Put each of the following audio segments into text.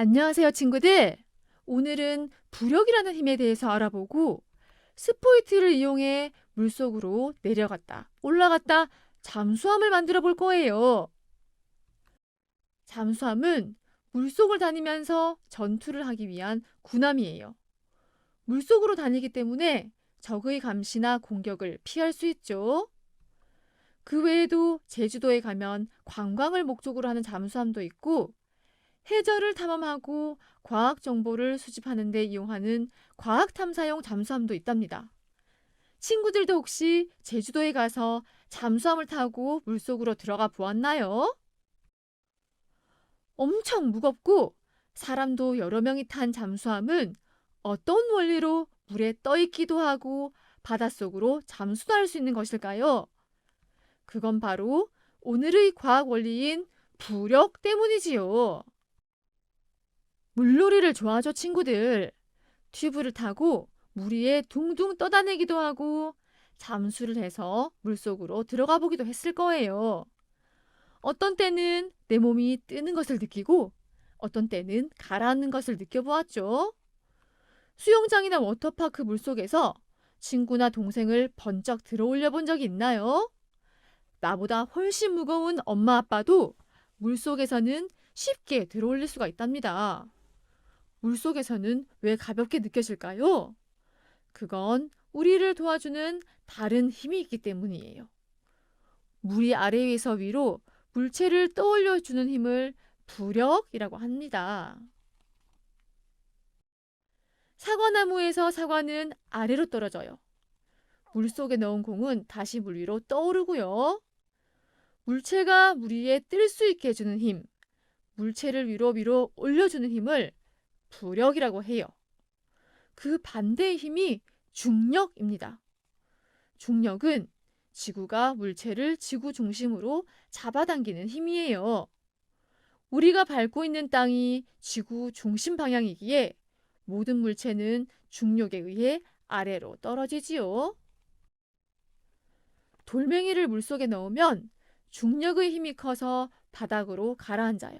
안녕하세요, 친구들. 오늘은 부력이라는 힘에 대해서 알아보고 스포이트를 이용해 물속으로 내려갔다, 올라갔다, 잠수함을 만들어 볼 거예요. 잠수함은 물속을 다니면서 전투를 하기 위한 군함이에요. 물속으로 다니기 때문에 적의 감시나 공격을 피할 수 있죠. 그 외에도 제주도에 가면 관광을 목적으로 하는 잠수함도 있고 해저를 탐험하고 과학 정보를 수집하는 데 이용하는 과학 탐사용 잠수함도 있답니다. 친구들도 혹시 제주도에 가서 잠수함을 타고 물속으로 들어가 보았나요? 엄청 무겁고 사람도 여러 명이 탄 잠수함은 어떤 원리로 물에 떠 있기도 하고 바닷속으로 잠수도 할 수 있는 것일까요? 그건 바로 오늘의 과학 원리인 부력 때문이지요. 물놀이를 좋아하죠, 친구들. 튜브를 타고 물 위에 둥둥 떠다니기도 하고 잠수를 해서 물속으로 들어가 보기도 했을 거예요. 어떤 때는 내 몸이 뜨는 것을 느끼고 어떤 때는 가라앉는 것을 느껴보았죠. 수영장이나 워터파크 물속에서 친구나 동생을 번쩍 들어 올려 본 적이 있나요? 나보다 훨씬 무거운 엄마 아빠도 물속에서는 쉽게 들어 올릴 수가 있답니다. 물속에서는 왜 가볍게 느껴질까요? 그건 우리를 도와주는 다른 힘이 있기 때문이에요. 물이 아래에서 위로 물체를 떠올려 주는 힘을 부력이라고 합니다. 사과나무에서 사과는 아래로 떨어져요. 물속에 넣은 공은 다시 물 위로 떠오르고요. 물체가 물 위에 뜰 수 있게 해주는 힘, 물체를 위로 올려주는 힘을 부력이라고 해요. 그 반대의 힘이 중력입니다. 중력은 지구가 물체를 지구 중심으로 잡아당기는 힘이에요. 우리가 밟고 있는 땅이 지구 중심 방향이기에 모든 물체는 중력에 의해 아래로 떨어지지요. 돌멩이를 물속에 넣으면 중력의 힘이 커서 바닥으로 가라앉아요.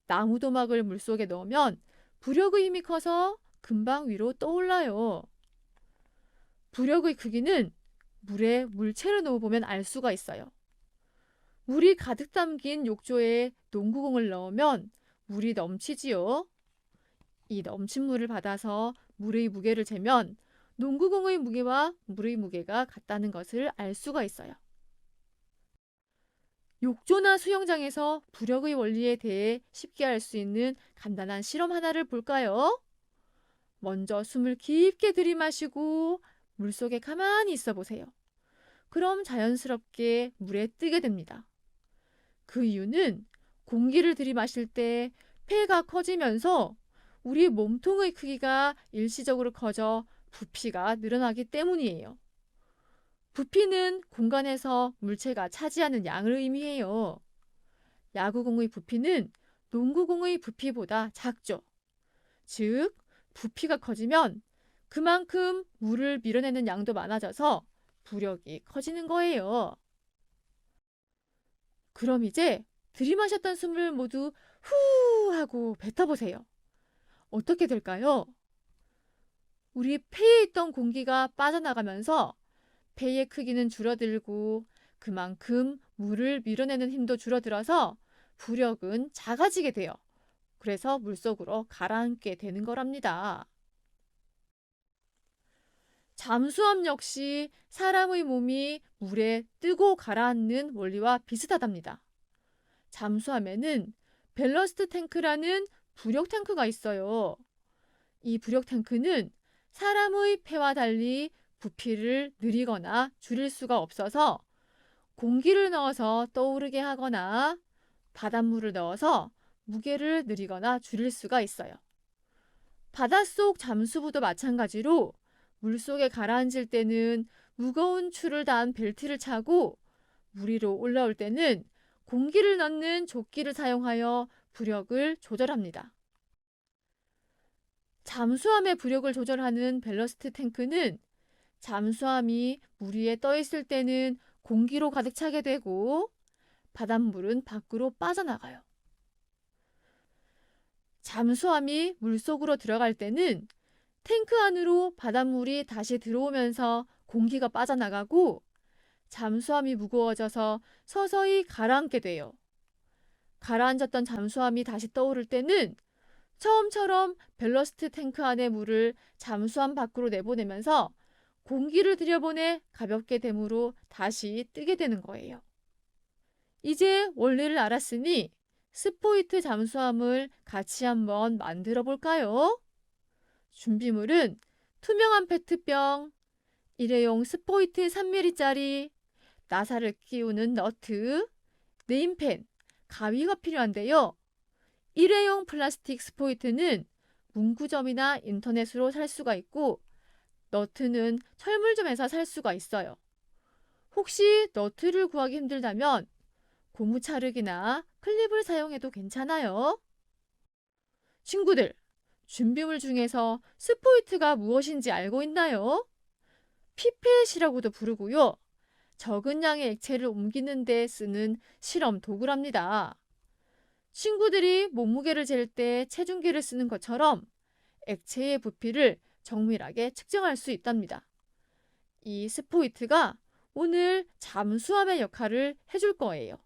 나무도막을 물속에 넣으면 부력의 힘이 커서 금방 위로 떠올라요. 부력의 크기는 물에 물체를 넣어보면 알 수가 있어요. 물이 가득 담긴 욕조에 농구공을 넣으면 물이 넘치지요. 이 넘친 물을 받아서 물의 무게를 재면 농구공의 무게와 물의 무게가 같다는 것을 알 수가 있어요. 욕조나 수영장에서 부력의 원리에 대해 쉽게 알 수 있는 간단한 실험 하나를 볼까요? 먼저 숨을 깊게 들이마시고 물속에 가만히 있어 보세요. 그럼 자연스럽게 물에 뜨게 됩니다. 그 이유는 공기를 들이마실 때 폐가 커지면서 우리 몸통의 크기가 일시적으로 커져 부피가 늘어나기 때문이에요. 부피는 공간에서 물체가 차지하는 양을 의미해요. 야구공의 부피는 농구공의 부피보다 작죠. 즉, 부피가 커지면 그만큼 물을 밀어내는 양도 많아져서 부력이 커지는 거예요. 그럼 이제 들이마셨던 숨을 모두 후 하고 뱉어보세요. 어떻게 될까요? 우리 폐에 있던 공기가 빠져나가면서 폐의 크기는 줄어들고 그만큼 물을 밀어내는 힘도 줄어들어서 부력은 작아지게 돼요. 그래서 물속으로 가라앉게 되는 거랍니다. 잠수함 역시 사람의 몸이 물에 뜨고 가라앉는 원리와 비슷하답니다. 잠수함에는 밸러스트 탱크라는 부력 탱크가 있어요. 이 부력 탱크는 사람의 폐와 달리 부피를 늘리거나 줄일 수가 없어서 공기를 넣어서 떠오르게 하거나 바닷물을 넣어서 무게를 늘리거나 줄일 수가 있어요. 바닷속 잠수부도 마찬가지로 물속에 가라앉을 때는 무거운 줄을 단 벨트를 차고 물 위로 올라올 때는 공기를 넣는 조끼를 사용하여 부력을 조절합니다. 잠수함의 부력을 조절하는 밸러스트 탱크는 잠수함이 물 위에 떠 있을 때는 공기로 가득 차게 되고 바닷물은 밖으로 빠져나가요. 잠수함이 물속으로 들어갈 때는 탱크 안으로 바닷물이 다시 들어오면서 공기가 빠져나가고 잠수함이 무거워져서 서서히 가라앉게 돼요. 가라앉았던 잠수함이 다시 떠오를 때는 처음처럼 밸러스트 탱크 안의 물을 잠수함 밖으로 내보내면서 공기를 들여보내 가볍게 됨으로 다시 뜨게 되는 거예요. 이제 원리를 알았으니 스포이트 잠수함을 같이 한번 만들어 볼까요? 준비물은 투명한 페트병, 일회용 스포이트 3mm짜리, 나사를 끼우는 너트, 네임펜, 가위가 필요한데요. 일회용 플라스틱 스포이트는 문구점이나 인터넷으로 살 수가 있고 너트는 철물점에서 살 수가 있어요. 혹시 너트를 구하기 힘들다면 고무 찰흙이나 클립을 사용해도 괜찮아요. 친구들, 준비물 중에서 스포이트가 무엇인지 알고 있나요? 피펫이라고도 부르고요. 적은 양의 액체를 옮기는 데 쓰는 실험 도구랍니다. 친구들이 몸무게를 잴 때 체중계를 쓰는 것처럼 액체의 부피를 정밀하게 측정할 수 있답니다. 이 스포이트가 오늘 잠수함의 역할을 해줄 거예요.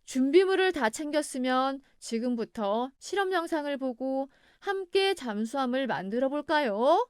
준비물을 다 챙겼으면 지금부터 실험 영상을 보고 함께 잠수함을 만들어 볼까요?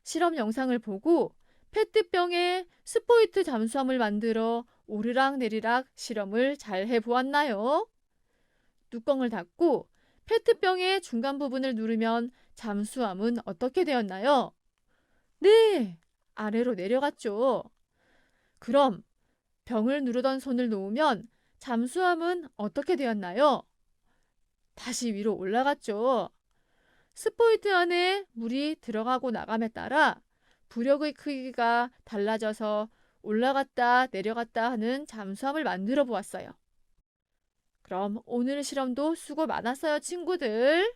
실험 영상을 보고 페트병에 스포이트 잠수함을 만들어 오르락내리락 실험을 잘 해보았나요? 뚜껑을 닫고 페트병의 중간 부분을 누르면 잠수함은 어떻게 되었나요? 네, 아래로 내려갔죠. 그럼 병을 누르던 손을 놓으면 잠수함은 어떻게 되었나요? 다시 위로 올라갔죠. 스포이트 안에 물이 들어가고 나감에 따라 부력의 크기가 달라져서 올라갔다 내려갔다 하는 잠수함을 만들어 보았어요. 그럼 오늘 실험도 수고 많았어요, 친구들.